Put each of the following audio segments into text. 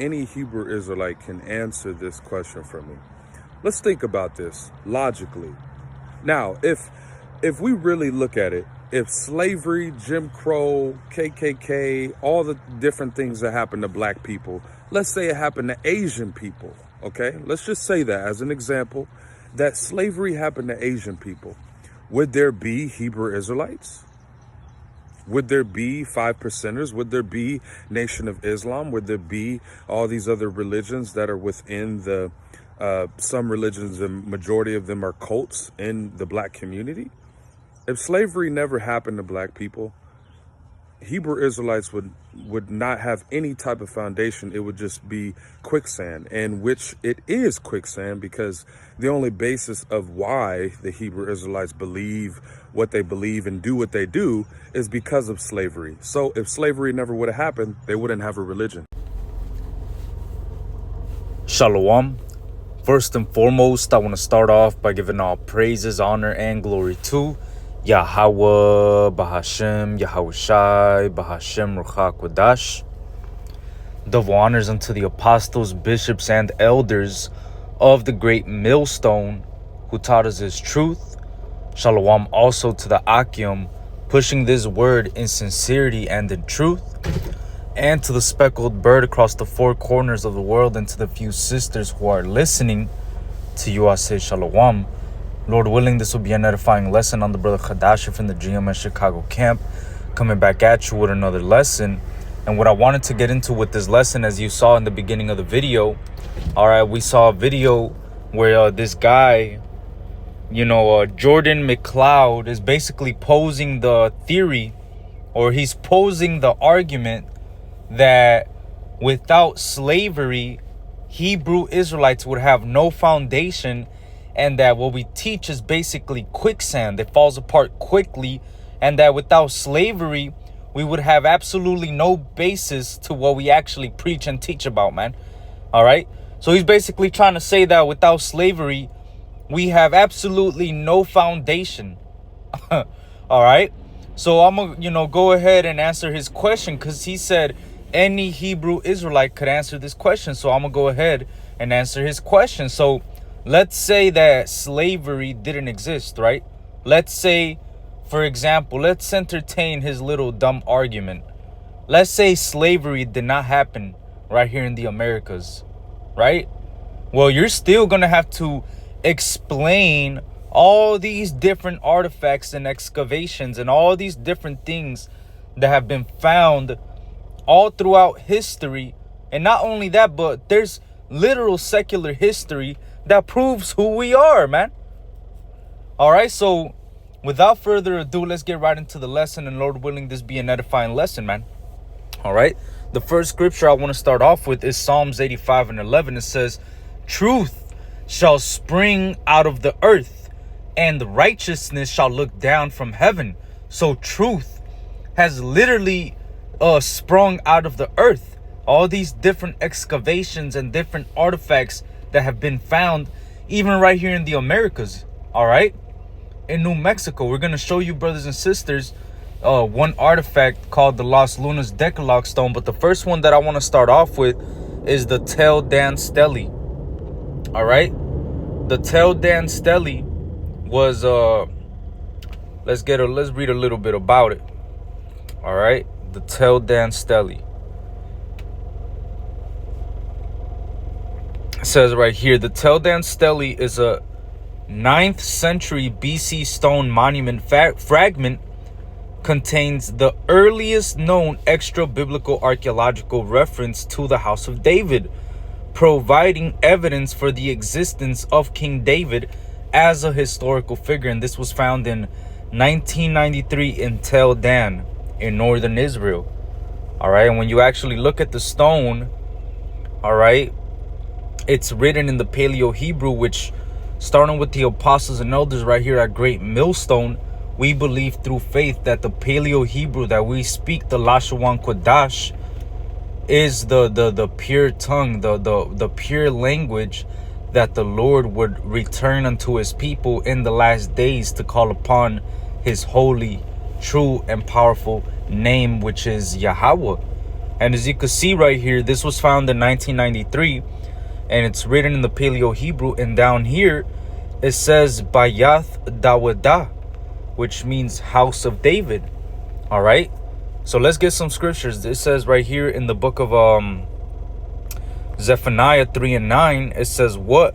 any Hebrew Israelite can answer this question for me. Let's think about this logically. Now, if we really look at it, if slavery, Jim Crow, KKK, all the different things that happen to black people, let's say it happened to Asian people, okay? Let's just say that as an example, that slavery happened to Asian people. Would there be Hebrew Israelites? Would there be 5%ers? Would there be Nation of Islam? Would there be all these other religions that are within the, some religions, the majority of them are cults in the black community? If slavery never happened to black people, Hebrew Israelites would not have any type of foundation. It would just be quicksand, and which it is quicksand, because the only basis of why the Hebrew Israelites believe what they believe and do what they do is because of slavery. So if slavery never would have happened, they wouldn't have a religion. Shalom. First and foremost, I want to start off by giving all praises, honor, and glory to Yahweh, Bahashem, Yahushai, Bahashem, Ruach Kodash. Double honors unto the apostles, bishops, and elders of the great millstone who taught us his truth. Shalom also to the Akim, pushing this word in sincerity and in truth. And to the speckled bird across the four corners of the world, and to the few sisters who are listening, to you I say Shalom. Lord willing, this will be an edifying lesson on the brother Khadasha from the GMS Chicago camp, coming back at you with another lesson. And what I wanted to get into with this lesson, as you saw in the beginning of the video, all right, we saw a video where this guy, Jordan Mccloud, is basically posing the theory, or he's posing the argument that without slavery, Hebrew Israelites would have no foundation, and that what we teach is basically quicksand. It falls apart quickly, and that without slavery, we would have absolutely no basis to what we actually preach and teach about, man. All right? So he's basically trying to say that without slavery, we have absolutely no foundation. All right? So I'm going to, go ahead and answer his question, because he said any Hebrew Israelite could answer this question. So I'm going to go ahead and answer his question. So let's say that slavery didn't exist, right? Let's say, for example, let's entertain his little dumb argument. Let's say slavery did not happen right here in the Americas, right? Well, you're still going to have to explain all these different artifacts and excavations and all these different things that have been found all throughout history. And not only that, but there's literal secular history that proves who we are, man. All right, so without further ado, let's get right into the lesson, and Lord willing, this be an edifying lesson, man. All right, the first scripture I want to start off with is Psalms 85:11. It says, "Truth shall spring out of the earth, and righteousness shall look down from heaven." So truth has literally sprung out of the earth. All these different excavations and different artifacts that have been found even right here in the Americas. All right, in New Mexico, we're going to show you, brothers and sisters, one artifact called the Los Lunas Decalogue Stone. But the first one that I want to start off with is the Tel Dan Stele. All right, the Tel Dan Stele was let's read a little bit about it. All right, the Tel Dan Stele. It says right here, the Tel Dan Stele is a 9th century BC stone monument fragment, contains the earliest known extra-biblical archaeological reference to the house of David, providing evidence for the existence of King David as a historical figure. And this was found in 1993 in Tel Dan in northern Israel. All right, and when you actually look at the stone, all right, it's written in the Paleo Hebrew, which, starting with the apostles and elders right here at Great Millstone, we believe through faith that the Paleo Hebrew that we speak, the Lashawan Kodash, is the pure tongue, the pure language that the Lord would return unto his people in the last days to call upon his holy, true, and powerful name, which is Yahweh. And as you can see right here, this was found in 1993, and it's written in the Paleo Hebrew. And down here, it says Bayath Dawadah, which means house of David. All right. So let's get some scriptures. It says right here in the book of Zephaniah 3:9, it says, "What?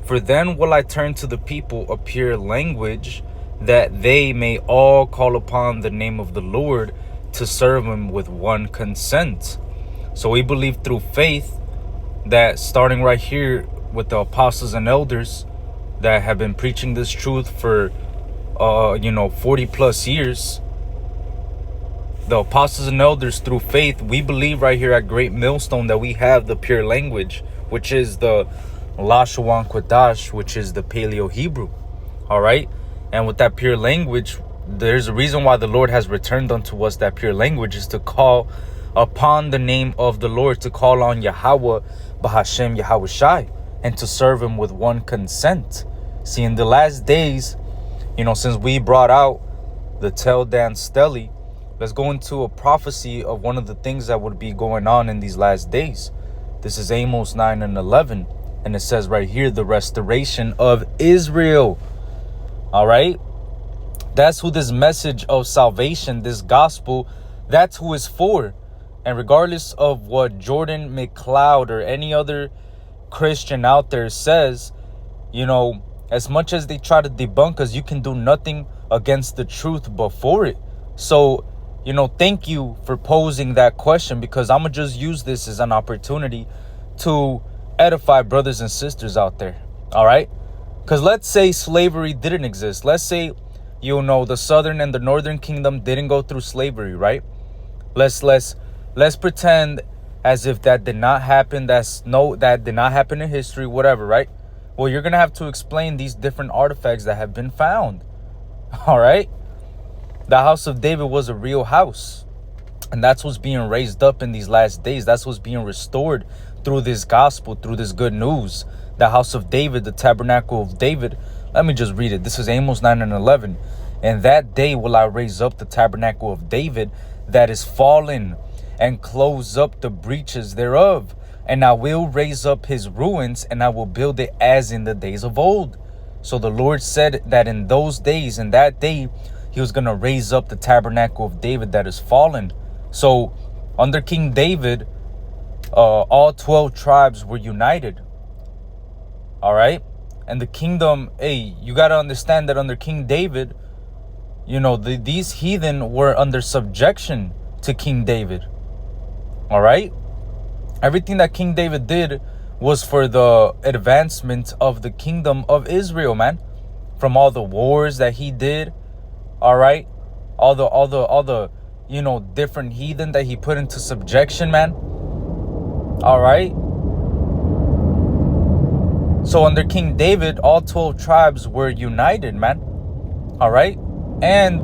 For then will I turn to the people a pure language, that they may all call upon the name of the Lord to serve him with one consent." So we believe through faith that starting right here with the apostles and elders that have been preaching this truth for 40 plus years, the apostles and elders, through faith, we believe right here at Great Millstone that we have the pure language, which is the Lashawan Kodash, which is the Paleo Hebrew. All right. And with that pure language, there's a reason why the Lord has returned unto us that pure language, is to call upon the name of the Lord, to call on Yahweh Bahashem Yahweh Shai, and to serve him with one consent. See, in the last days, since we brought out the Tel Dan Steli, let's go into a prophecy of one of the things that would be going on in these last days. This is Amos 9:11, and it says right here, the restoration of Israel. All right. That's who this message of salvation, this gospel, that's who it's for. And regardless of what Jordan Mccloud or any other Christian out there says, as much as they try to debunk us, you can do nothing against the truth before it. So, thank you for posing that question, because I'm going to just use this as an opportunity to edify brothers and sisters out there. All right. Because let's say slavery didn't exist. Let's say, the southern and the northern kingdom didn't go through slavery, right? Let's pretend as if that did not happen. That did not happen in history, whatever, right? Well, you're going to have to explain these different artifacts that have been found. All right. The house of David was a real house. And that's what's being raised up in these last days. That's what's being restored through this gospel, through this good news. The house of David, the tabernacle of David. Let me just read it. This is Amos 9:11. "And that day will I raise up the tabernacle of David that is fallen, and close up the breaches thereof. And I will raise up his ruins, and I will build it as in the days of old." So the Lord said that in those days, in that day, he was going to raise up the tabernacle of David that is fallen. So under King David, all 12 tribes were united. All right. And the kingdom, you got to understand that under King David, these heathen were under subjection to King David. All right. Everything that King David did was for the advancement of the kingdom of Israel, man. From all the wars that he did. All right. All the different heathen that he put into subjection, man. All right. So under King David, all 12 tribes were united, man. All right. And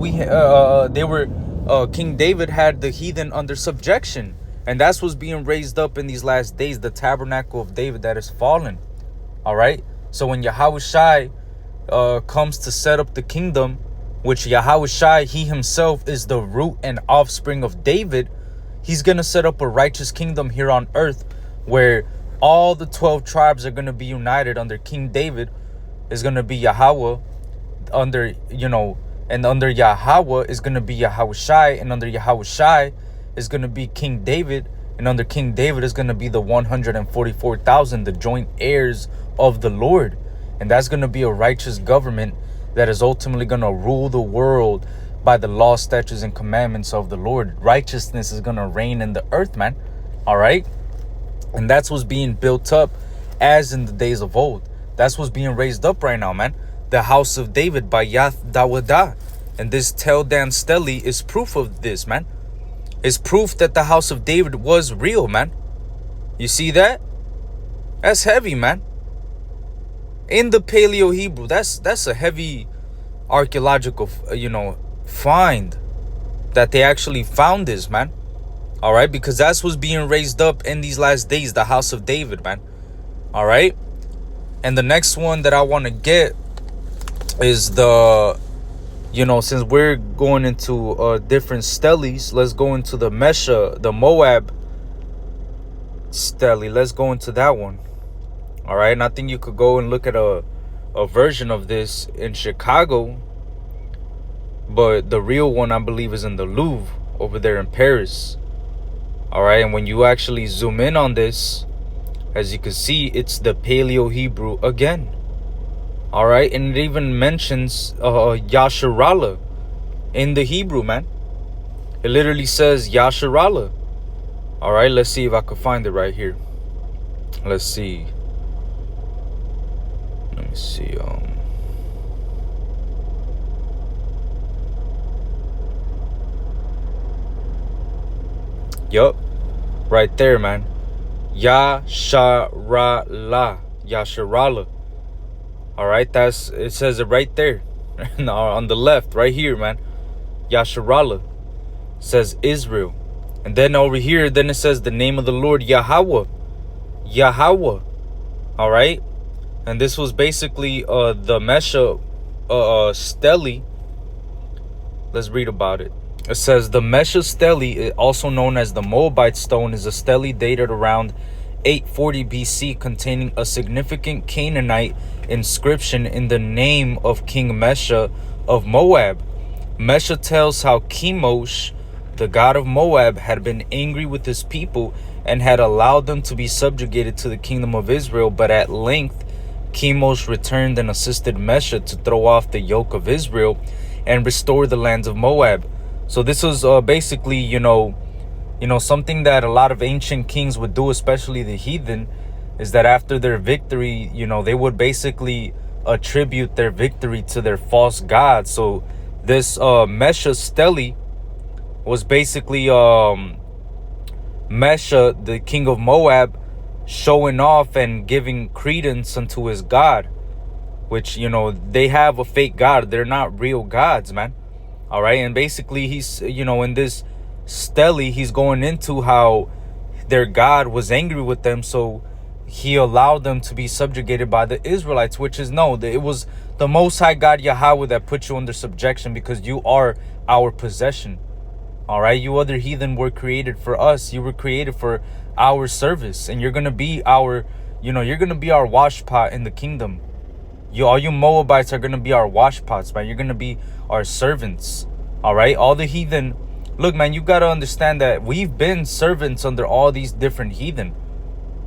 King David had the heathen under subjection. And that's what's being raised up in these last days, the tabernacle of David that is fallen. All right. So when Yahweh Shai comes to set up the kingdom, which Yahweh Shai, he himself is the root and offspring of David, he's going to set up a righteous kingdom here on earth where all the 12 tribes are going to be united under King David. Is going to be Yahweh under, and under Yahweh is going to be Yahweh Shai, and under Yahweh Shai is going to be King David, and under King David is going to be the 144,000, the joint heirs of the Lord. And that's going to be a righteous government that is ultimately going to rule the world by the law, statutes, and commandments of the Lord. Righteousness is going to reign in the earth, man. All right. And that's what's being built up as in the days of old. That's what's being raised up right now, man. The house of David by Yath Dawadah. And this Tel Dan Steli is proof of this, man. It's proof that the house of David was real, man. You see that? That's heavy, man. In the Paleo Hebrew, that's a heavy archaeological, find that they actually found this, man. All right, because that's what's being raised up in these last days, the house of David, man. All right. And the next one that I want to get is the, since we're going into different steles, let's go into the Mesha, the Moab stele. Let's go into that one. All right, and I think you could go and look at a version of this in Chicago, but the real one I believe is in the Louvre over there in Paris. All right, and when you actually zoom in on this, as you can see, it's the Paleo Hebrew again. All right, and it even mentions Yasharallah in the Hebrew, man. It literally says Yasharallah. All right, let's see if I can find it right here. Let's see. Let me see. Yup, right there, man. Yasharallah. All right, it says it right there on the left, right here, man. Yasharallah says Israel, and then over here, then it says the name of the Lord, Yahweh. All right, and this was basically the Mesha stele. Let's read about it. It says the Mesha stele, also known as the Moabite stone, is a stele dated around 840 BC containing a significant Canaanite inscription in the name of King Mesha of Moab. Mesha tells how Chemosh, the god of Moab, had been angry with his people and had allowed them to be subjugated to the kingdom of Israel, but at length Chemosh returned and assisted Mesha to throw off the yoke of Israel and restore the lands of Moab. So this was basically, something that a lot of ancient kings would do, especially the heathen, is that after their victory, they would basically attribute their victory to their false gods. So this Mesha stele was basically Mesha, the king of Moab, showing off and giving credence unto his god, which, they have a fake god. They're not real gods, man. All right, and basically he's, in this stele, he's going into how their God was angry with them, so he allowed them to be subjugated by the Israelites, which is it was the Most High God Yahweh that put you under subjection because you are our possession. All right, you other heathen were created for us. You were created for our service, and you're gonna be our, you're gonna be our washpot in the kingdom. All you Moabites are gonna be our washpots, man. You're gonna be our servants. All right, all the heathen. Look, man, you got to understand that we've been servants under all these different heathen.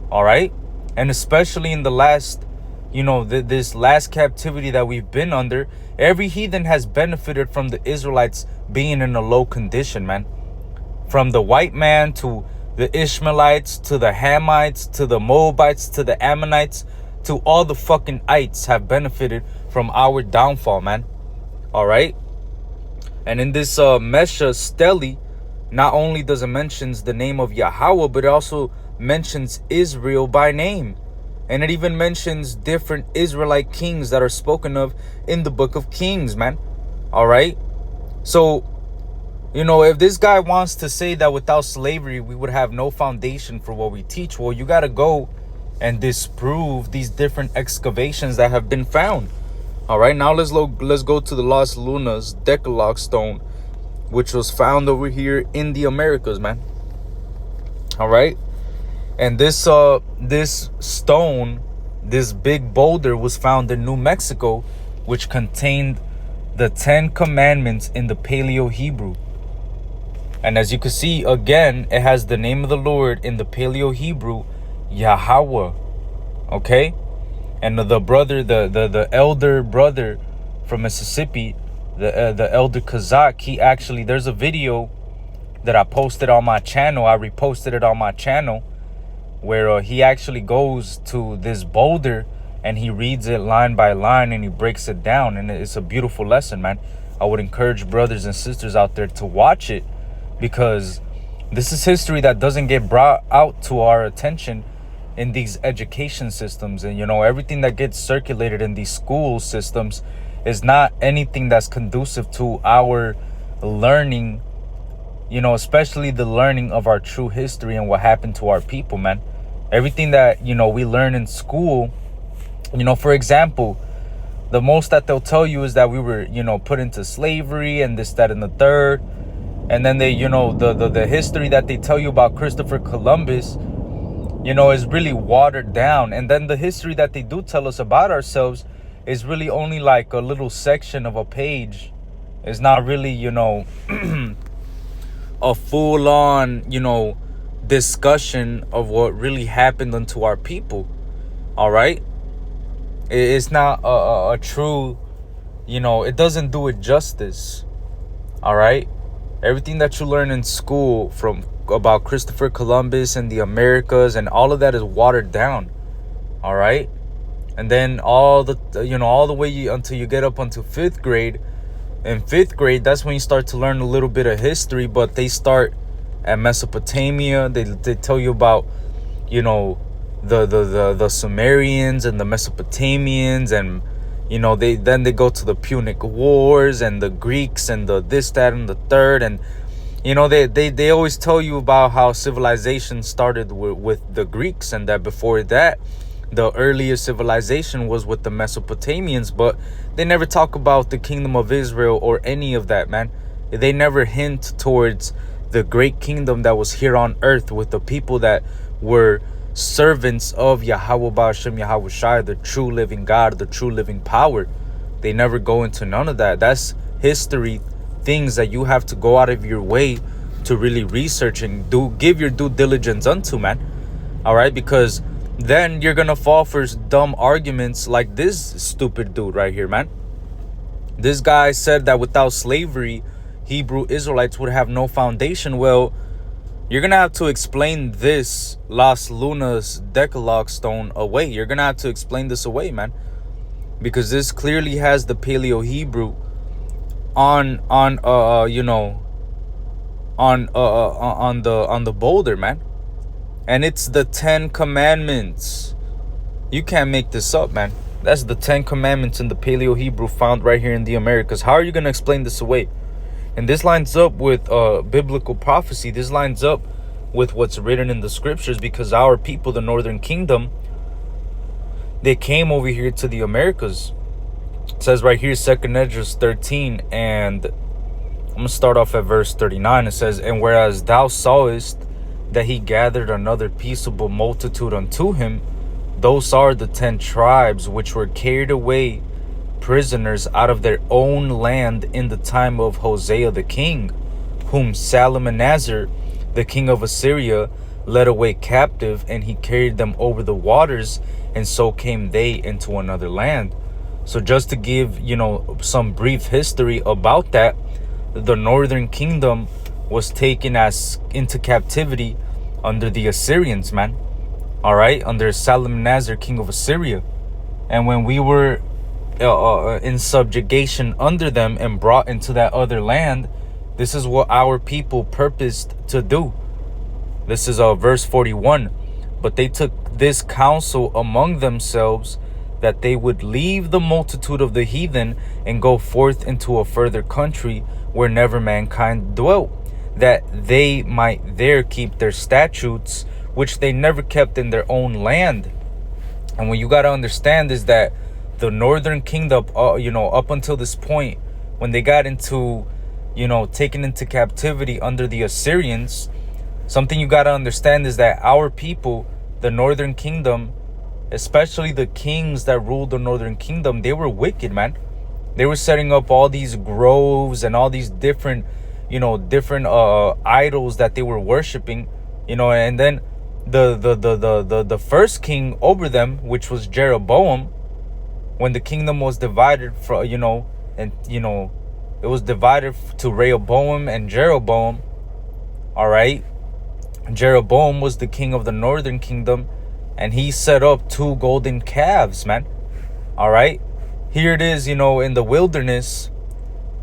All right. And especially in the last, this last captivity that we've been under, every heathen has benefited from the Israelites being in a low condition, man. From the white man to the Ishmaelites to the Hamites to the Moabites to the Ammonites to all the fucking ites have benefited from our downfall, man. All right. And in this Mesha stele, not only does it mentions the name of Yahweh, but it also mentions Israel by name. And it even mentions different Israelite kings that are spoken of in the book of Kings, man. All right. So, if this guy wants to say that without slavery, we would have no foundation for what we teach, well, you got to go and disprove these different excavations that have been found. All right, now let's go to the Las Lunas Decalogue stone, which was found over here in the Americas, man. All right, and this stone, this big boulder, was found in New Mexico, which contained the 10 commandments in the Paleo Hebrew. And as you can see, again, it has the name of the Lord in the Paleo Hebrew, Yahweh. Okay. And the brother, the elder brother from Mississippi, the elder Kazak, he actually, there's a video that I posted on my channel. I reposted it on my channel, where he actually goes to this boulder and he reads it line by line and he breaks it down. And it's a beautiful lesson, man. I would encourage brothers and sisters out there to watch it, because this is history that doesn't get brought out to our attention in these education systems. And everything that gets circulated in these school systems is not anything that's conducive to our learning, especially the learning of our true history and what happened to our people, man. Everything that we learn in school, for example, the most that they'll tell you is that we were put into slavery and this, that, and the third. And then they the history that they tell you about Christopher Columbus, is really watered down. And then the history that they do tell us about ourselves is really only like a little section of a page. It's not really, a full-on, discussion of what really happened unto our people. All right? It's not a true, it doesn't do it justice. All right? Everything that you learn in school about Christopher Columbus and the Americas and all of that is watered down. All right? And then all the way until you get up until 5th grade. In 5th grade, that's when you start to learn a little bit of history, but they start at Mesopotamia. They tell you about, the Sumerians and the Mesopotamians, and they go to the Punic Wars and the Greeks and the this, that, and the third. And they always tell you about how civilization started with the Greeks, and that before that the earliest civilization was with the Mesopotamians. But they never talk about the kingdom of Israel or any of that, man. They never hint towards the great kingdom that was here on earth with the people that were servants of Yahweh Ba'ashem Yahweh Shai, the true living God, the true living power. They never go into none of that. That's history, things that you have to go out of your way to really research and give your due diligence unto, man. All right, because then you're gonna fall for dumb arguments like this stupid dude right here, man. This guy said that without slavery, Hebrew Israelites would have no foundation. Well, you're gonna have to explain this Las Lunas Decalogue stone away. You're gonna have to explain this away, man, because this clearly has the Paleo Hebrew on the boulder, man. And it's the 10 Commandments. You can't make this up, man. That's the 10 Commandments in the Paleo Hebrew found right here in the Americas. How are you going to explain this away? And this lines up with biblical prophecy. This lines up with what's written in the scriptures, because our people, the Northern Kingdom, they came over here to the Americas. It says right here, 2nd Esdras 13, and I'm going to start off at verse 39. It says, "And whereas thou sawest that he gathered another peaceable multitude unto him, those are the 10 tribes which were carried away prisoners out of their own land in the time of Hosea the king, whom Salmanaser, the king of Assyria, led away captive, and he carried them over the waters, and so came they into another land." So just to give, some brief history about that, the Northern Kingdom was taken into captivity under the Assyrians, man. All right, under Salmanaser, king of Assyria. And when we were in subjugation under them and brought into that other land, this is what our people purposed to do. This is verse 41. "But they took this counsel among themselves, that they would leave the multitude of the heathen and go forth into a further country where never mankind dwelt, that they might there keep their statutes, which they never kept in their own land." And what you got to understand is that the Northern Kingdom, up until this point, when they got into, taken into captivity under the Assyrians, something you got to understand is that our people, the Northern Kingdom, especially the kings that ruled the Northern Kingdom, they were wicked, man. They were setting up all these groves and all these different idols that they were worshiping, and then the first king over them, which was Jeroboam, when the kingdom was divided it was divided to Rehoboam and Jeroboam. All right, Jeroboam was the king of the Northern Kingdom, and he set up 2 golden calves, man. All right, here it is, in the wilderness,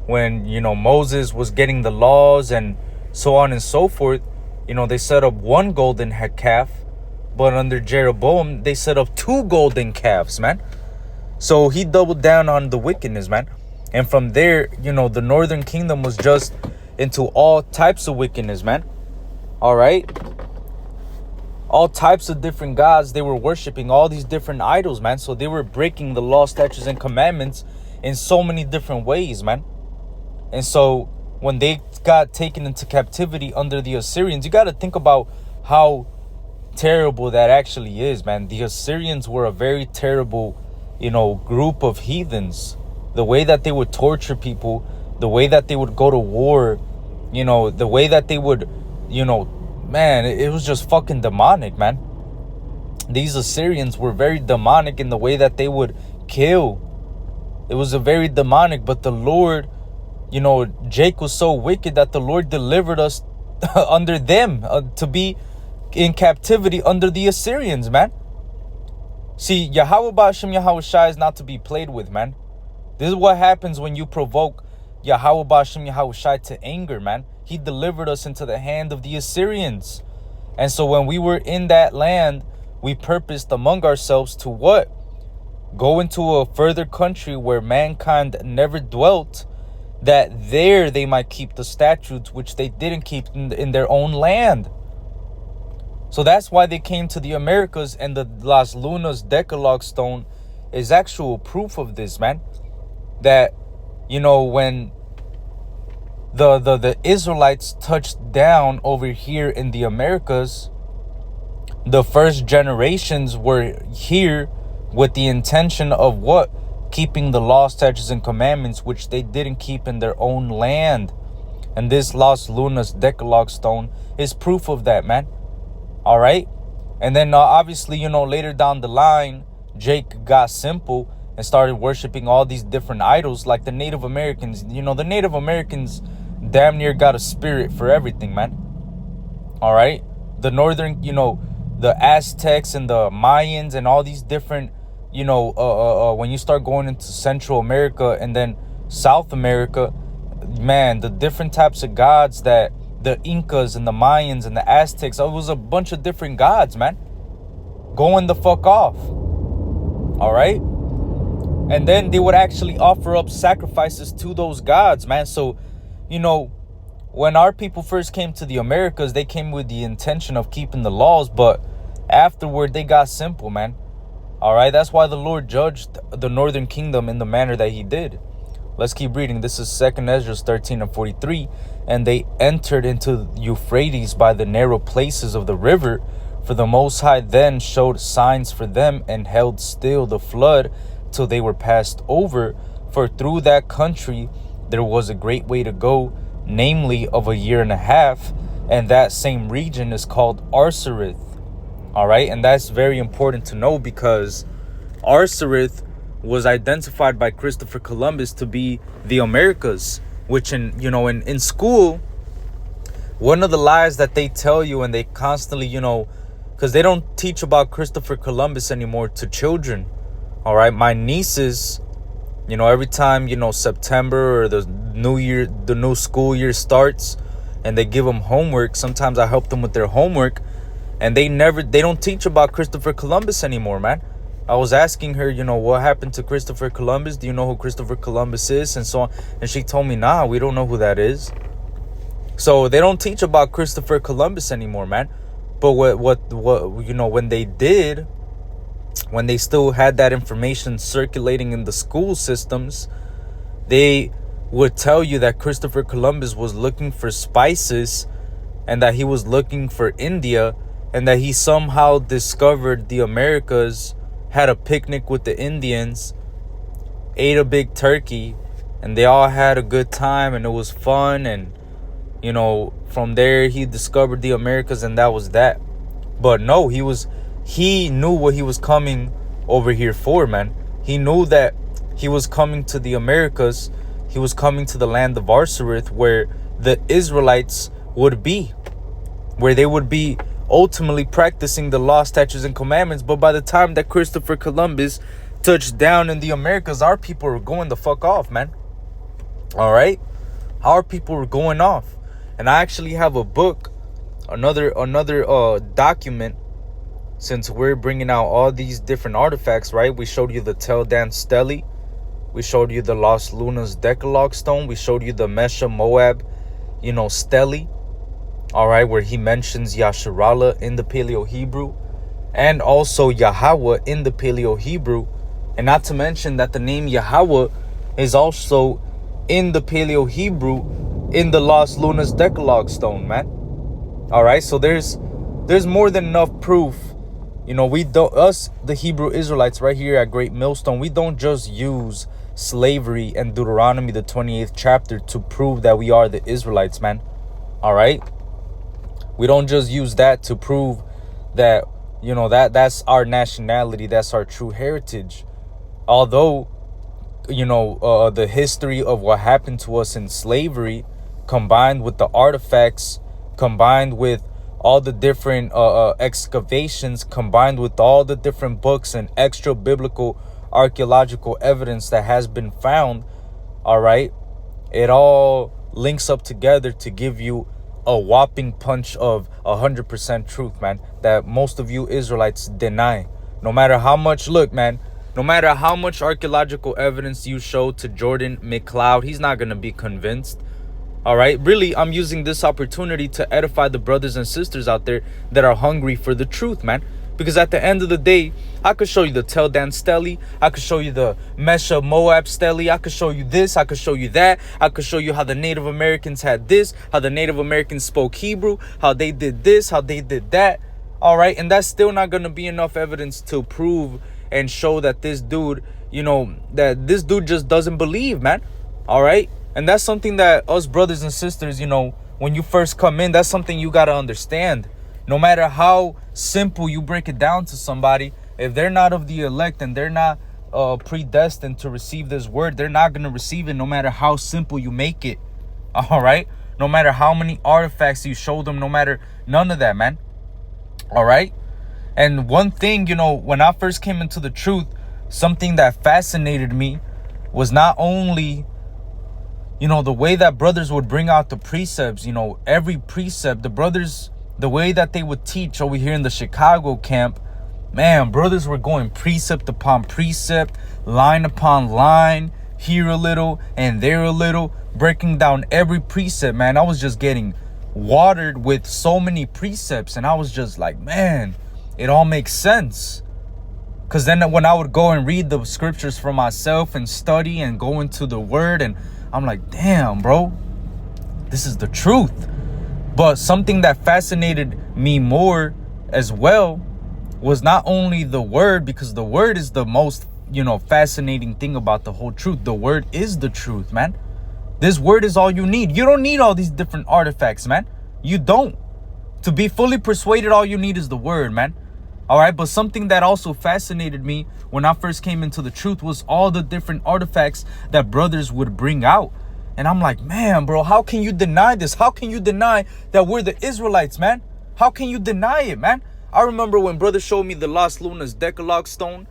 when Moses was getting the laws and so on and so forth. They set up 1 golden calf, but under Jeroboam they set up 2 golden calves, man. So he doubled down on the wickedness, man. And from there, the Northern Kingdom was just into all types of wickedness, man. All right, all types of different gods. They were worshiping all these different idols, man. So they were breaking the law, statutes, and commandments in so many different ways, man. And so when they got taken into captivity under the Assyrians, you got to think about how terrible that actually is, man. The Assyrians were a very terrible, group of heathens. The way that they would torture people, the way that they would go to war, the way that they would, man, it was just fucking demonic, man. These Assyrians were very demonic in the way that they would kill. It was a very demonic, but the Lord, Jake was so wicked that the Lord delivered us under them to be in captivity under the Assyrians, man. See, Yahweh Ba'ashem Yahweh Shai is not to be played with, man. This is what happens when you provoke Yahweh Ba'ashem Yahweh Shai to anger, man. He delivered us into the hand of the Assyrians. And so when we were in that land, we purposed among ourselves to what? Go into a further country where mankind never dwelt, that there they might keep the statutes which they didn't keep in their own land. So that's why they came to the Americas, and the Las Lunas Decalogue stone is actual proof of this, man. That, when the Israelites touched down over here in the Americas, the first generations were here with the intention of what? Keeping the law, statutes, and commandments, which they didn't keep in their own land. And this Las Lunas Decalogue stone is proof of that, man. All right. And then obviously, later down the line, Jake got simple and started worshiping all these different idols like the Native Americans. The Native Americans damn near got a spirit for everything, man. All right. The northern, the Aztecs and the Mayans and all these different, when you start going into Central America and then South America, man, the different types of gods that the Incas and the Mayans and the Aztecs, it was a bunch of different gods, man. Going the fuck off. All right. And then they would actually offer up sacrifices to those gods, man. So, when our people first came to the Americas, they came with the intention of keeping the laws, but afterward they got simple, man. All right, that's why the Lord judged the northern kingdom in the manner that he did. Let's keep reading. This is 2nd Ezra 13:43. And they entered into Euphrates by the narrow places of the river, for the Most High then showed signs for them and held still the flood till they were passed over. For through that country there was a great way to go, namely of a year and a half, and that same region is called Arsareth. All right, and that's very important to know, because Arsareth was identified by Christopher Columbus to be the Americas, which in school, one of the lies that they tell you, and they constantly, because they don't teach about Christopher Columbus anymore to children. All right, my nieces, every time, September or the new school year starts and they give them homework, sometimes I help them with their homework, and they don't teach about Christopher Columbus anymore, man. I was asking her, what happened to Christopher Columbus? Do you know who Christopher Columbus is? And so on. And she told me, nah, we don't know who that is. So they don't teach about Christopher Columbus anymore, man. But what when they did, when they still had that information circulating in the school systems, they would tell you that Christopher Columbus was looking for spices and that he was looking for India, and that he somehow discovered the Americas, had a picnic with the Indians, ate a big turkey, and they all had a good time, and it was fun. And, from there he discovered the Americas, and that was that. But no, he knew what he was coming over here for, man. He knew that he was coming to the Americas. He was coming to the land of Arsareth, where the Israelites would be, where they would be ultimately practicing the law, statutes, and commandments. But by the time that Christopher Columbus touched down in the Americas, our people were going the fuck off, man. All right, our people were going off. And I actually have a book, another document, since we're bringing out all these different artifacts, right? We showed you the Tel Dan Stele, we showed you the Las Lunas Decalogue stone, we showed you the Mesha Moab, Stele. All right, where he mentions Yasharallah in the Paleo Hebrew, and also Yahweh in the Paleo Hebrew. And not to mention that the name Yahweh is also in the Paleo Hebrew in the Las Lunas Decalogue stone, man. All right, so there's there's more than enough proof. You know, we don't, us, the Hebrew Israelites right here at Great Millstone, we don't just use slavery and Deuteronomy, the 28th chapter, to prove that we are the Israelites, man. All right? We don't just use that to prove that, you know, that's our nationality, that's our true heritage. Although, you know, the history of what happened to us in slavery, combined with the artifacts, combined with all the different excavations, combined with all the different books and extra biblical archaeological evidence that has been found, all right, it all links up together to give you a whopping punch of 100% truth, man, that most of you Israelites deny. No matter how much, look, man, no matter how much archaeological evidence you show to Jordan Mccloud, he's not going to be convinced. All right, really, I'm using this opportunity to edify the brothers and sisters out there that are hungry for the truth, man. Because at the end of the day, I could show you the Tel Dan stele, I could show you the Mesha Moab stele, I could show you this, I could show you that, I could show you how the Native Americans had this, how the Native Americans spoke Hebrew, how they did this, how they did that. All right, and that's still not going to be enough evidence to prove and show that this dude, you know, that this dude just doesn't believe, man. All right. And that's something that us brothers and sisters, you know, when you first come in, that's something you got to understand. No matter how simple you break it down to somebody, if they're not of the elect and they're not predestined to receive this word, they're not going to receive it no matter how simple you make it. All right. No matter how many artifacts you show them, no matter none of that, man. All right. And one thing, you know, when I first came into the truth, something that fascinated me was not only, you know, the way that brothers would bring out the precepts, you know, every precept, the brothers, the way that they would teach over here in the Chicago camp, man, brothers were going precept upon precept, line upon line, here a little and there a little, breaking down every precept, man. I was just getting watered with so many precepts, and I was just like, man, it all makes sense. Because then when I would go and read the scriptures for myself and study and go into the word, and I'm like, damn, bro, this is the truth. But something that fascinated me more as well was not only the word, because the word is the most, you know, fascinating thing about the whole truth. The word is the truth, man. This word is all you need. You don't need all these different artifacts, man. You don't. To be fully persuaded, all you need is the word, man. All right, but something that also fascinated me when I first came into the truth was all the different artifacts that brothers would bring out. And I'm like, man, bro, how can you deny this? How can you deny that we're the Israelites, man? How can you deny it, man? I remember when brother showed me the Las Lunas Decalogue stone.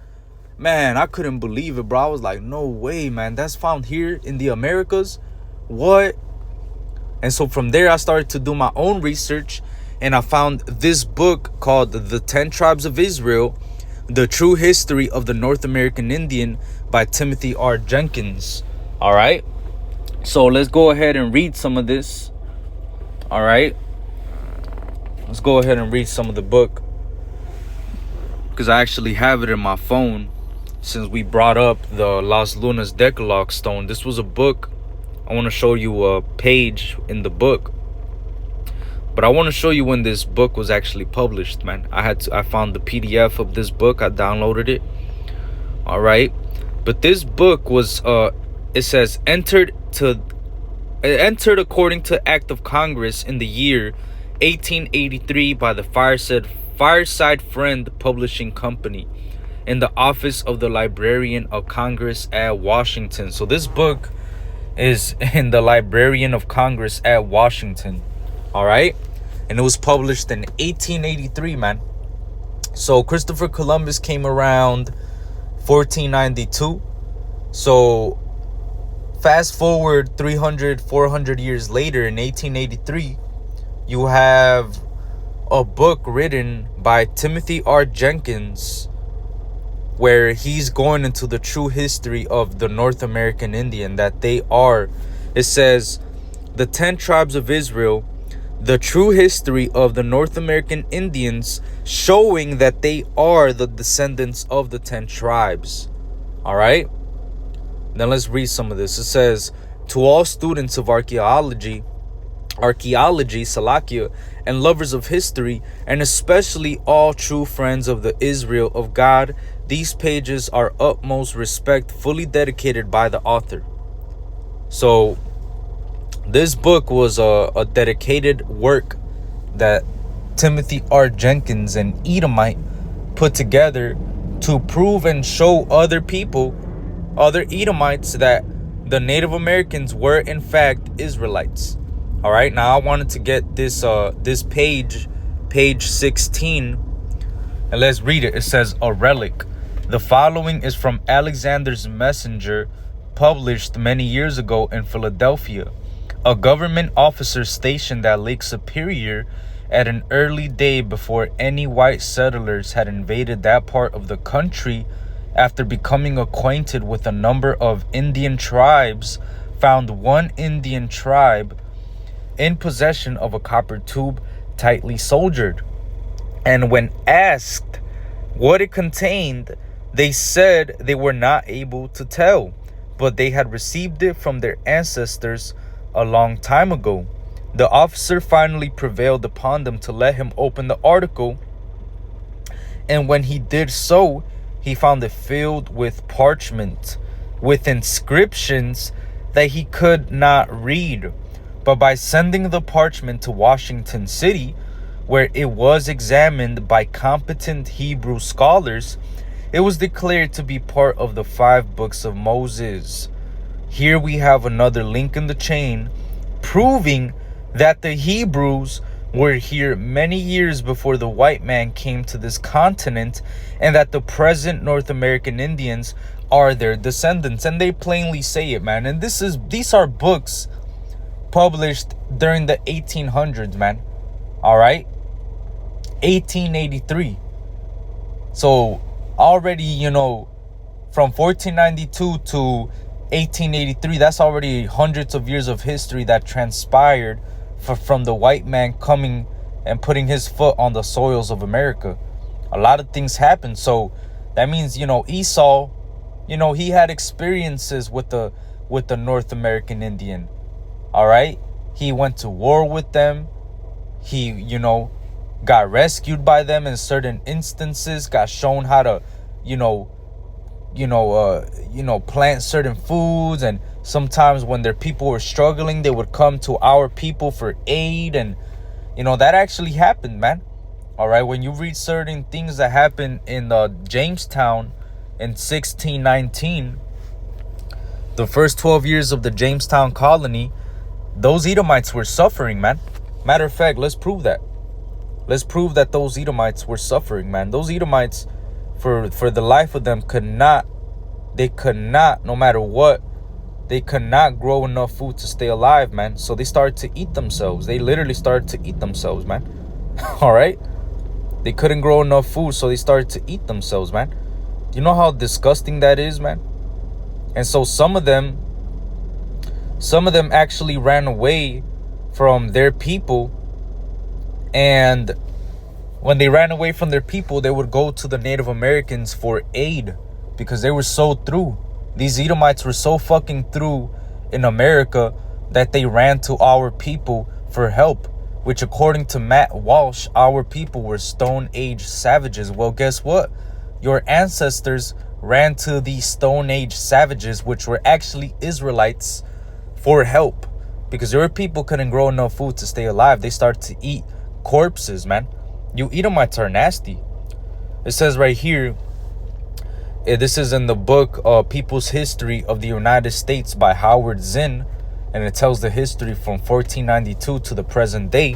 Man, I couldn't believe it, bro. I was like, no way, man. That's found here in the Americas? What? And so from there, I started to do my own research. And I found this book called The 10 Tribes of Israel, The True History of the North American Indian by Timothy R. Jenkins. All right. So let's go ahead and read some of this. All right. Let's go ahead and read some of the book, because I actually have it in my phone since we brought up the Las Lunas Decalogue stone. This was a book. I want to show you a page in the book. But I want to show you when this book was actually published, man. I found the PDF of this book. I downloaded it. All right. But this book was, it says, entered according to Act of Congress in the year 1883 by the Fireside Friend Publishing Company in the office of the Librarian of Congress at Washington. So this book is in the Librarian of Congress at Washington. All right. And it was published in 1883, man. So Christopher Columbus came around 1492. So fast forward 300, 400 years later, in 1883, you have a book written by Timothy R. Jenkins where he's going into the true history of the North American Indian, that they are, it says, the 10 tribes of Israel, the true history of the North American Indians, showing that they are the descendants of the 10 tribes. All right. Now let's read some of this. It says, to all students of archaeology, archaeology, Salakia, and lovers of history, and especially all true friends of the Israel of God, these pages are utmost respect, fully dedicated by the author. So this book was a dedicated work that Timothy R. Jenkins, an Edomite, put together to prove and show other people, other Edomites, that the Native Americans were in fact Israelites. All right, now I wanted to get this page 16, and let's read it. It says, a relic. The following is from Alexander's Messenger, published many years ago in Philadelphia. A government officer stationed at Lake Superior at an early day before any white settlers had invaded that part of the country, after becoming acquainted with a number of Indian tribes, found one Indian tribe in possession of a copper tube tightly soldered. And when asked what it contained, they said they were not able to tell, but they had received it from their ancestors a long time ago. The officer finally prevailed upon them to let him open the article, and when he did so, he found it filled with parchment, with inscriptions that he could not read. But by sending the parchment to Washington City, where it was examined by competent Hebrew scholars, it was declared to be part of the 5 books of Moses. Here we have another link in the chain, proving that the Hebrews were here many years before the white man came to this continent, and that the present North American Indians are their descendants. And they plainly say it, man. And these are books published during the 1800s, man. All right, 1883. So already, from 1492 to 1883, that's already hundreds of years of history that transpired from the white man coming and putting his foot on the soils of America. A lot of things happened. So that means, Esau, he had experiences with the North American Indian. All right, he went to war with them. He, got rescued by them in certain instances, got shown how to, plant certain foods. And sometimes when their people were struggling, they would come to our people for aid. And, that actually happened, man. All right, when you read certain things that happened in Jamestown in 1619, the first 12 years of the Jamestown colony, those Edomites were suffering, man. Matter of fact, let's prove that. Let's prove that those Edomites were suffering, man. Those Edomites, for the life of them, could not, no matter what, they could not grow enough food to stay alive, man. So they started to eat themselves. They literally started to eat themselves, man. All right? They couldn't grow enough food, so they started to eat themselves, man. You know how disgusting that is, man? And so some of them actually ran away from their people. And when they ran away from their people, they would go to the Native Americans for aid, because they were so through. These Edomites were so fucking through in America that they ran to our people for help, which, according to Matt Walsh, our people were Stone Age savages. Well, guess what? Your ancestors ran to these Stone Age savages, which were actually Israelites, for help, because your people couldn't grow enough food to stay alive. They started to eat corpses, man. You Edomites are nasty. It says right here, this is in the book People's History of the United States by Howard Zinn, and it tells the history from 1492 to the present day.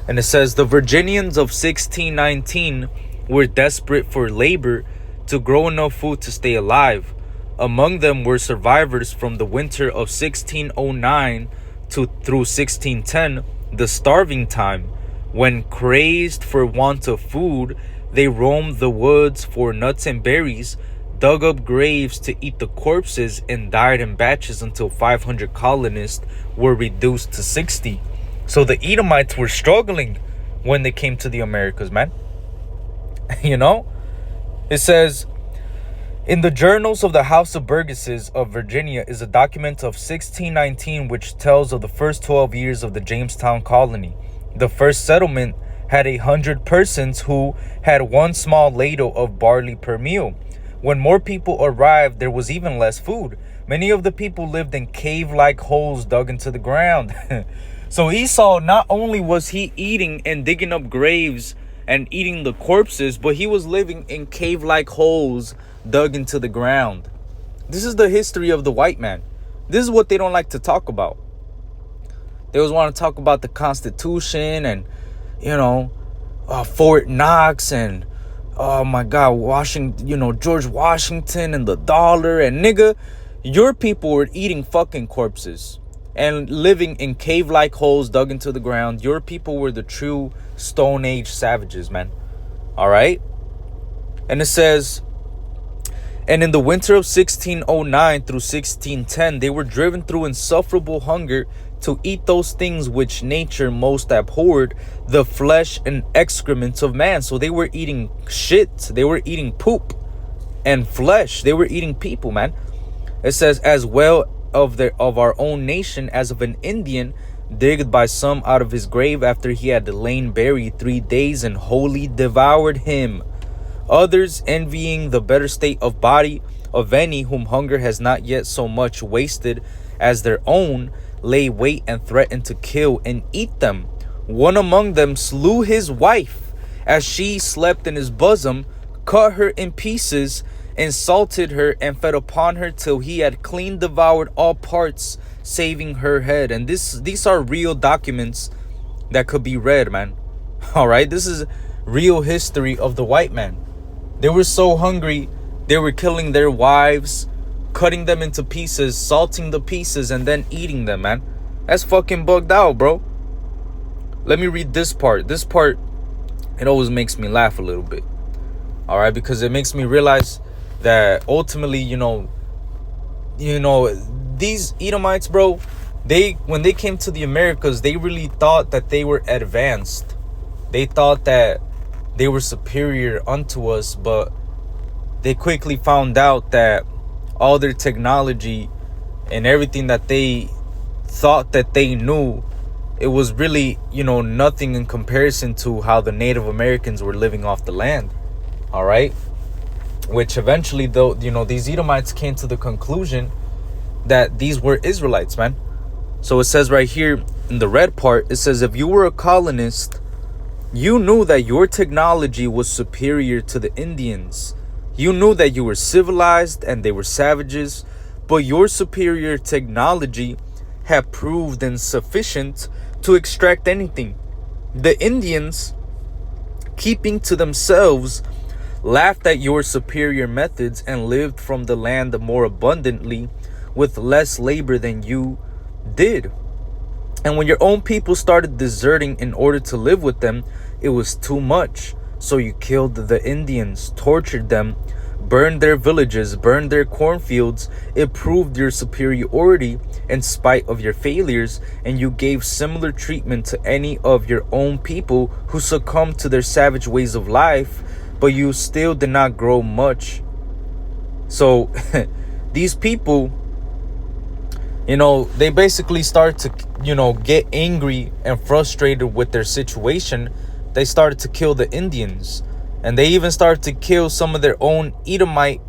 And it says, the Virginians of 1619 were desperate for labor to grow enough food to stay alive. Among them were survivors from the winter of 1609 through 1610, the starving time, when, crazed for want of food, they roamed the woods for nuts and berries, dug up graves to eat the corpses, and died in batches until 500 colonists were reduced to 60. So the Edomites were struggling when they came to the Americas, man. It says, In the journals of the House of Burgesses of Virginia is a document of 1619 which tells of the first 12 years of the Jamestown colony. The first settlement had 100 persons who had one small ladle of barley per meal. When more people arrived, there was even less food. Many of the people lived in cave-like holes dug into the ground. So Esau, not only was he eating and digging up graves and eating the corpses, but he was living in cave-like holes dug into the ground. This is the history of the white man. This is what they don't like to talk about. They always want to talk about the Constitution and, Fort Knox and, oh my God, George Washington and the dollar. And nigga, your people were eating fucking corpses and living in cave-like holes dug into the ground. Your people were the true Stone Age savages, man. All right? And it says, and in the winter of 1609 through 1610, they were driven through insufferable hunger to eat those things which nature most abhorred, the flesh and excrements of man. So they were eating shit. They were eating poop and flesh. They were eating people, man. It says, as well of our own nation as of an Indian, digged by some out of his grave after he had lain buried 3 days, and wholly devoured him. Others, envying the better state of body of any whom hunger has not yet so much wasted as their own, lay wait and threatened to kill and eat them. One among them slew his wife as she slept in his bosom, cut her in pieces, insulted her, and fed upon her till he had clean devoured all parts, saving her head. And these are real documents that could be read, man. All right, this is real history of the white man. They were so hungry, they were killing their wives, cutting them into pieces, salting the pieces, and then eating them, man. That's fucking bugged out, bro. Let me read this part. This part, it always makes me laugh a little bit. All right, because it makes me realize that ultimately, these Edomites, bro, when they came to the Americas, they really thought that they were advanced. They thought that they were superior unto us, but they quickly found out that all their technology and everything that they thought that they knew, it was really, nothing in comparison to how the Native Americans were living off the land. All right. Which eventually, though, these Edomites came to the conclusion that these were Israelites, man. So it says right here in the red part, it says, if you were a colonist, you knew that your technology was superior to the Indians. You knew that you were civilized and they were savages, but your superior technology had proved insufficient to extract anything. The Indians, keeping to themselves, laughed at your superior methods and lived from the land more abundantly with less labor than you did. And when your own people started deserting in order to live with them, it was too much. So you killed the Indians, tortured them, burned their villages, burned their cornfields. It proved your superiority in spite of your failures, and you gave similar treatment to any of your own people who succumbed to their savage ways of life, but you still did not grow much. So these people, they basically start to, get angry and frustrated with their situation. They started to kill the Indians. And they even started to kill some of their own Edomite,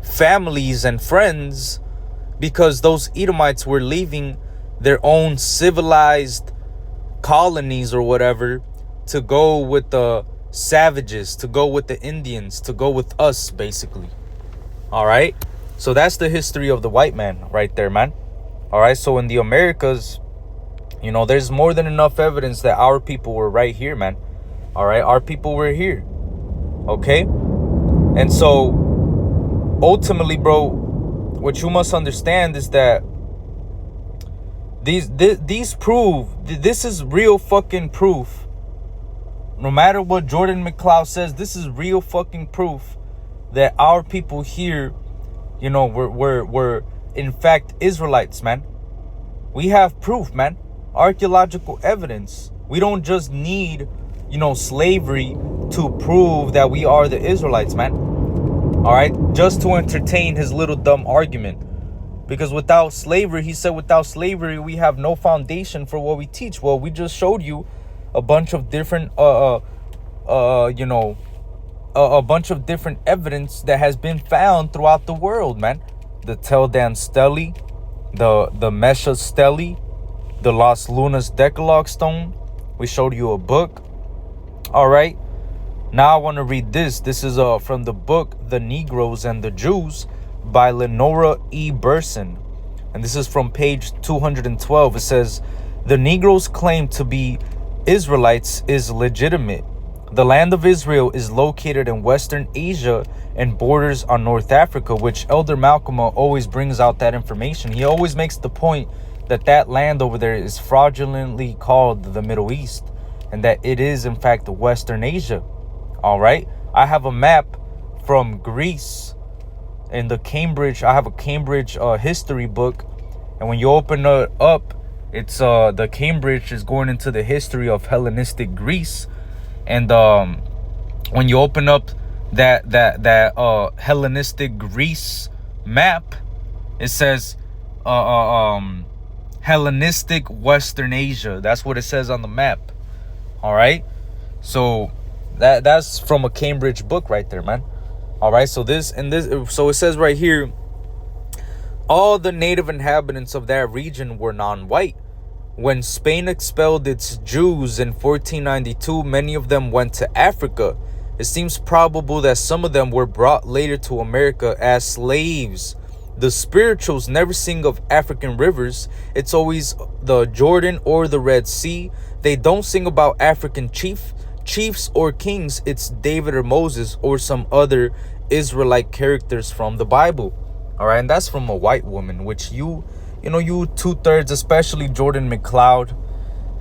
families and friends, because those Edomites were leaving their own civilized colonies or whatever to go with the savages, to go with the Indians, to go with us, basically. All right. So that's the history of the white man right there, man. All right. So in the Americas, there's more than enough evidence that our people were right here, man. All right. Our people were here. Okay. And so ultimately, bro, what you must understand is that these prove, this is real fucking proof. No matter what Jordan Mccloud says, this is real fucking proof that our people here, were in fact Israelites, man. We have proof, man. Archaeological evidence. We don't just need, slavery to prove that we are the Israelites, man. All right, just to entertain his little dumb argument. Because without slavery, he said, without slavery, we have no foundation for what we teach. Well, we just showed you a bunch of different, a bunch of different evidence that has been found throughout the world, man. The Tel Dan Stele, the Mesha Stele, the Las Lunas Decalogue Stone. We showed you a book. All right. Now I want to read this. This is from the book The Negroes and the Jews by Lenora E. Burson. And this is from page 212. It says, the Negroes' claim to be Israelites is legitimate. The land of Israel is located in Western Asia and borders on North Africa, which Elder Malcolm always brings out that information. He always makes the point that that land over there is fraudulently called the Middle East, and that it is, in fact, Western Asia. All right. I have a map from Greece in the Cambridge. I have a Cambridge history book. And when you open it up, it's the Cambridge is going into the history of Hellenistic Greece. And when you open up that Hellenistic Greece map, it says Hellenistic Western Asia. That's what it says on the map. All right. So that's from a Cambridge book right there, man. All right, so so it says right here, all the native inhabitants of that region were non-white. When Spain expelled its Jews in 1492, many of them went to Africa. It seems probable that some of them were brought later to America as slaves. The spirituals never sing of African rivers. It's always the Jordan or the Red Sea. They don't sing about African chiefs or kings. It's David or Moses or some other Israelite characters from the Bible. All right, and that's from a white woman, which you 2/3, especially Jordan Mccloud,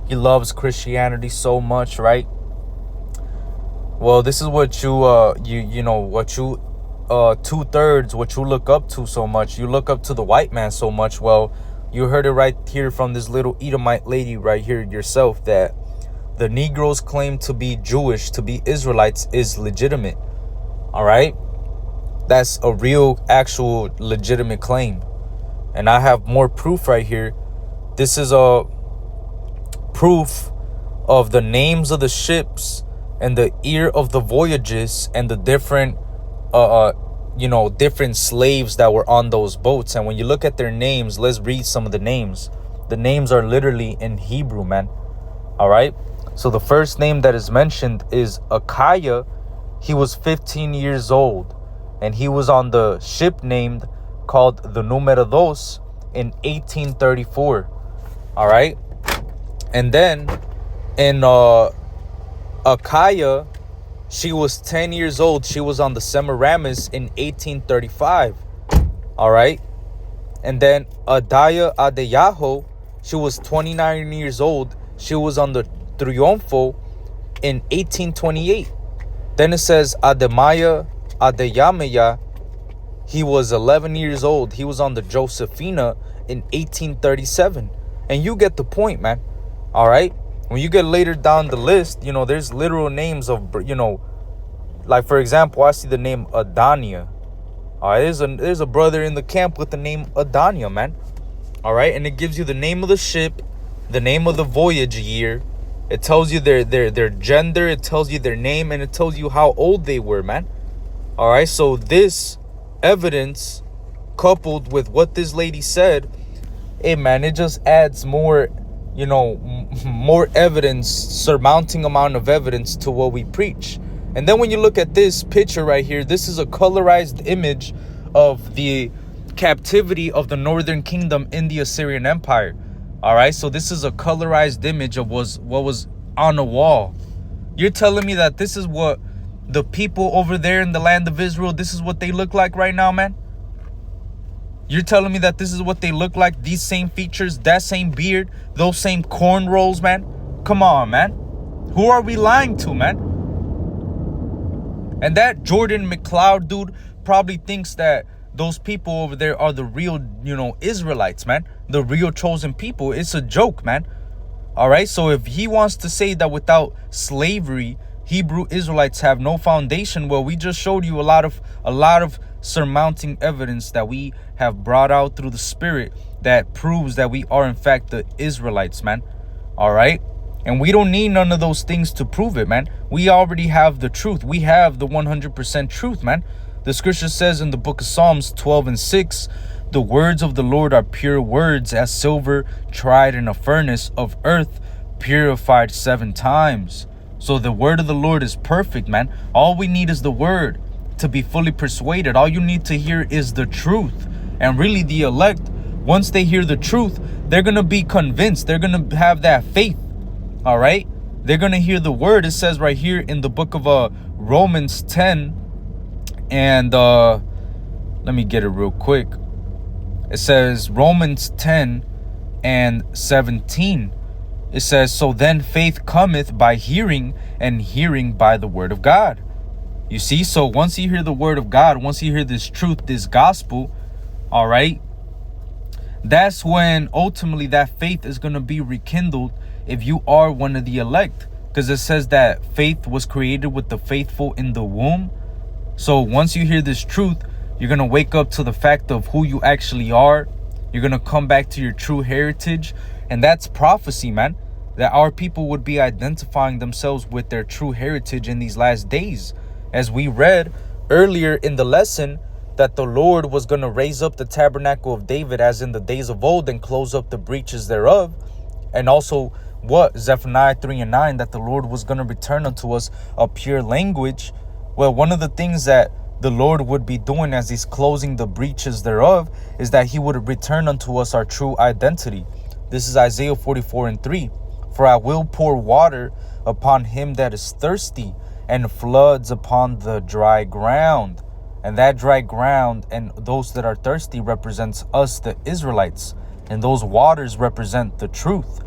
he loves Christianity so much, right? Well, this is what you 2/3, what you look up to so much. You look up to the white man so much. Well, you heard it right here from this little Edomite lady right here yourself, that the Negroes' claim to be Jewish, to be Israelites, is legitimate. All right? That's a real, actual, legitimate claim. And I have more proof right here. This is a proof of the names of the ships and the year of the voyages and the different, different slaves that were on those boats. And when you look at their names, let's read some of the names. The names are literally in Hebrew, man. All right? So the first name that is mentioned is Achaia. He was 15 years old, and he was on the ship named called the Numero Dos in 1834. All right. And then in Achaia, she was 10 years old. She was on the Semiramis in 1835. All right. And then Adaya Adeyaho, she was 29 years old. She was on the Triunfo in 1828. Then it says Ademaya Adeyameya, he was 11 years old. He was on the Josephina in 1837. And you get the point, man. All right. When you get later down the list, there's literal names of, like, for example, I see the name Adania. All right. There's a brother in the camp with the name Adania, man. All right. And it gives you the name of the ship, the name of the voyage year. It tells you their gender. It tells you their name. And it tells you how old they were, man. All right. So this evidence, coupled with what this lady said, hey, man, it just adds more, more evidence, surmounting amount of evidence to what we preach. And then when you look at this picture right here, this is a colorized image of the captivity of the northern kingdom in the Assyrian Empire. All right, so this is a colorized image of what was on the wall. You're telling me that this is what the people over there in the land of Israel, this is what they look like right now, man? You're telling me that this is what they look like? These same features, that same beard, those same cornrows, man? Come on, man. Who are we lying to, man? And that Jordan Mccloud dude probably thinks that those people over there are the real, Israelites, man. The real chosen people. It's a joke, man. All right. So if he wants to say that without slavery, Hebrew Israelites have no foundation? Well, we just showed you a lot of surmounting evidence that we have brought out through the Spirit that proves that we are in fact the Israelites, man. All right? And we don't need none of those things to prove it, man. We already have the truth. We have the 100% truth, man. The scripture says in the book of Psalms 12:6, the words of the Lord are pure words, as silver tried in a furnace of earth, purified 7 times. So the word of the Lord is perfect, man. All we need is the word to be fully persuaded. All you need to hear is the truth. And really, the elect, once they hear the truth, they're going to be convinced. They're going to have that faith. All right? They're going to hear the word. It says right here in the book of Romans 10. And let me get it real quick. It says Romans 10 and 17. It says, so then faith cometh by hearing, and hearing by the word of God. You see, so once you hear the word of God, once you hear this truth, this gospel, all right, that's when ultimately that faith is going to be rekindled if you are one of the elect. Because it says that faith was created with the faithful in the womb. So once you hear this truth, you're going to wake up to the fact of who you actually are. You're going to come back to your true heritage. And that's prophecy, man. That our people would be identifying themselves with their true heritage in these last days. As we read earlier in the lesson, that the Lord was going to raise up the tabernacle of David as in the days of old and close up the breaches thereof. And also what? Zephaniah 3:9, that the Lord was going to return unto us a pure language. Well, one of the things that the Lord would be doing as he's closing the breaches thereof is that he would return unto us our true identity. This is Isaiah 44:3. For I will pour water upon him that is thirsty, and floods upon the dry ground. And that dry ground and those that are thirsty represents us, the Israelites. And those waters represent the truth.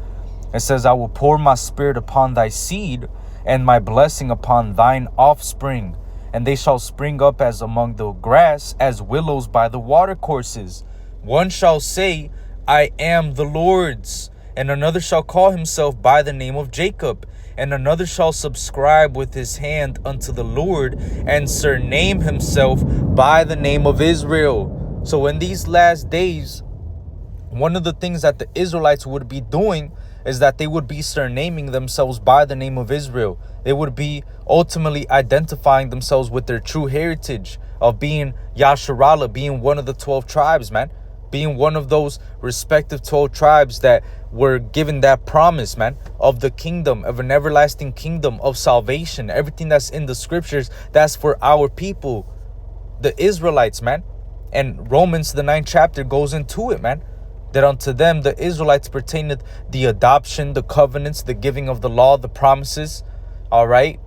It says, I will pour my spirit upon thy seed, and my blessing upon thine offspring. And they shall spring up as among the grass, as willows by the watercourses. One shall say, I am the Lord's. And another shall call himself by the name of Jacob. And another shall subscribe with his hand unto the Lord, and surname himself by the name of Israel. So in these last days, one of the things that the Israelites would be doing is that they would be surnaming themselves by the name of Israel. They would be ultimately identifying themselves with their true heritage of being Yasharallah, being one of the 12 tribes, man. Being one of those respective 12 tribes that were given that promise, man, of the kingdom, of an everlasting kingdom, of salvation. Everything that's in the scriptures, that's for our people, the Israelites, man. And Romans, the 9th chapter, goes into it, man. That unto them, the Israelites, pertaineth the adoption, the covenants, the giving of the law, the promises, all right?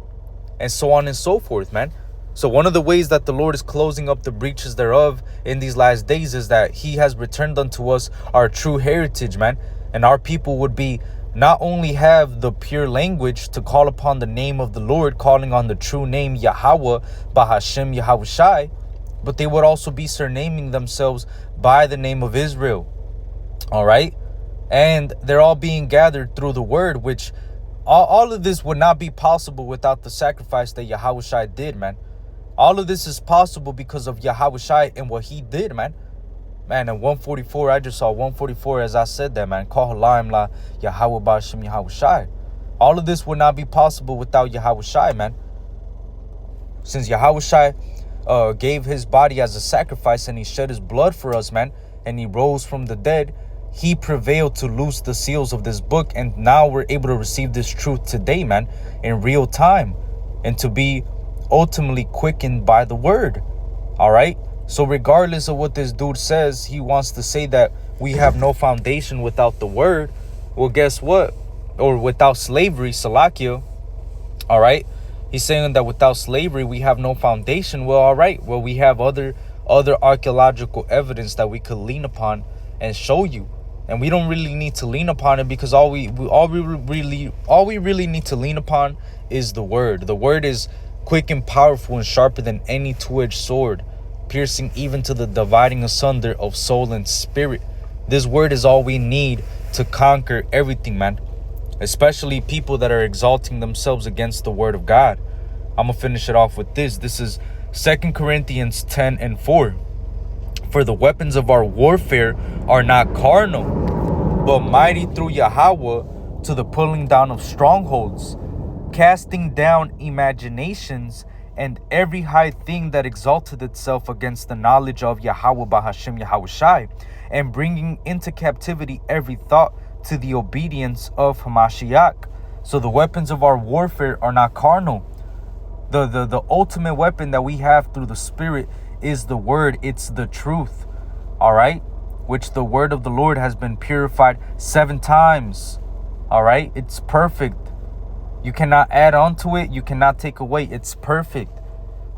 And so on and so forth, man. So one of the ways that the Lord is closing up the breaches thereof in these last days is that he has returned unto us our true heritage, man. And our people would be not only have the pure language to call upon the name of the Lord, calling on the true name Yahweh, Bahashem Yahushai, but they would also be surnaming themselves by the name of Israel. All right. And they're all being gathered through the word, which all of this would not be possible without the sacrifice that Yahushai did, man. All of this is possible because of Yahushai and what he did, man. Man, in 144, I just saw 144 as I said that, man. Call Halaim la Yahweh Ba'ashem Yahushai. All of this would not be possible without Yahushai, man. Since Yahushai gave his body as a sacrifice and he shed his blood for us, man, and he rose from the dead, he prevailed to loose the seals of this book. And now we're able to receive this truth today, man, in real time, and to be ultimately quickened by the word. All right. So regardless of what this dude says, he wants to say that we have no foundation without the word. Well, guess what? Or without slavery, Salakia. All right. He's saying that without slavery, we have no foundation. Well, all right. Well, we have other archaeological evidence that we could lean upon and show you. And we don't really need to lean upon it, because all we really need to lean upon is the word. The word is quick and powerful and sharper than any two-edged sword, piercing even to the dividing asunder of soul and spirit. This word is all we need to conquer everything, man. especially people that are exalting themselves against the word of God. I'm going to finish it off with this. This is 2 Corinthians 10:4. For the weapons of our warfare are not carnal, but mighty through Yahweh to the pulling down of strongholds, casting down imaginations and every high thing that exalted itself against the knowledge of Yahweh Bahashem Yahushai, and bringing into captivity every thought to the obedience of Hamashiach. So the weapons of our warfare are not carnal. The ultimate weapon that we have through the Spirit is the word. It's the truth. All right? Which the word of the Lord has been purified 7 times. All right? It's perfect. You cannot add on to it. You cannot take away. It's perfect.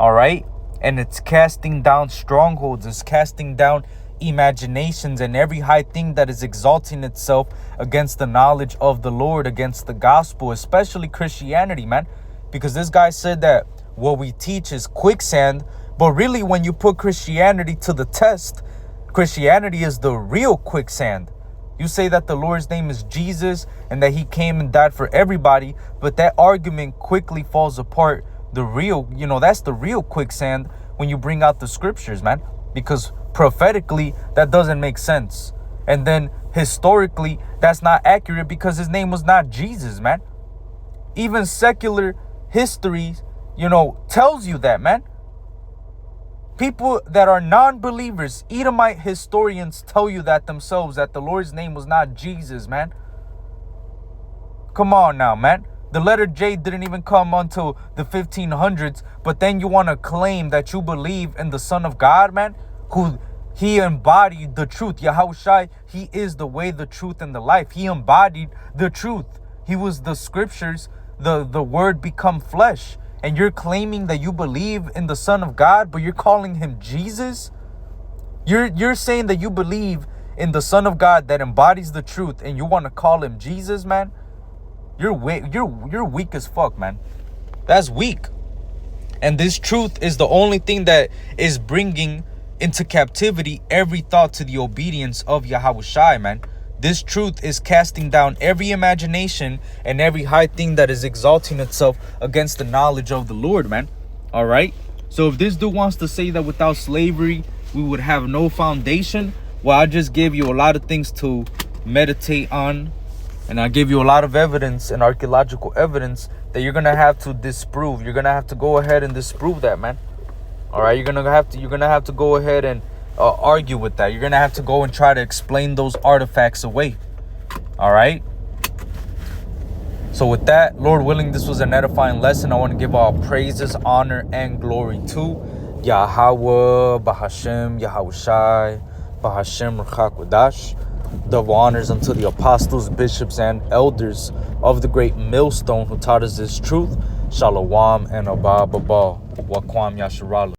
All right? And it's casting down strongholds. It's casting down imaginations and every high thing that is exalting itself against the knowledge of the Lord, against the gospel, especially Christianity, man. Because this guy said that what we teach is quicksand. But really, when you put Christianity to the test, Christianity is the real quicksand. You say that the Lord's name is Jesus and that he came and died for everybody, but that argument quickly falls apart. The real, that's the real quicksand when you bring out the scriptures, man. Because prophetically, that doesn't make sense. And then historically, that's not accurate because his name was not Jesus, man. Even secular history, tells you that, man. People that are non-believers, Edomite historians tell you that themselves, that the Lord's name was not Jesus, man. Come on now, man. The letter J didn't even come until the 1500s, but then you want to claim that you believe in the Son of God, man, who he embodied the truth. Yahushai, he is the way, the truth, and the life. He embodied the truth. He was the scriptures, the word become flesh. And you're claiming that you believe in the Son of God, but you're calling him Jesus? You're saying that you believe in the Son of God that embodies the truth, and you want to call him Jesus, man? You're weak as fuck, man. That's weak. And this truth is the only thing that is bringing into captivity every thought to the obedience of Yahushai, man. This truth is casting down every imagination and every high thing that is exalting itself against the knowledge of the Lord, man. All right? So if this dude wants to say that without slavery, we would have no foundation, well, I just gave you a lot of things to meditate on. And I gave you a lot of evidence and archaeological evidence that you're going to have to disprove. You're going to have to go ahead and disprove that, man. All right? You're going to have to go ahead and argue with that. You're gonna have to go and try to explain those artifacts away. All right, so with that, Lord willing, this was an edifying lesson. I want to give all praises, honor, and glory to Yahweh Bahashem Yahushai Bahashem Rchakwadash. Double honors unto the apostles, bishops, and elders of the great millstone who taught us this truth. Shalom and Abba Baba Wakwam Yasharala.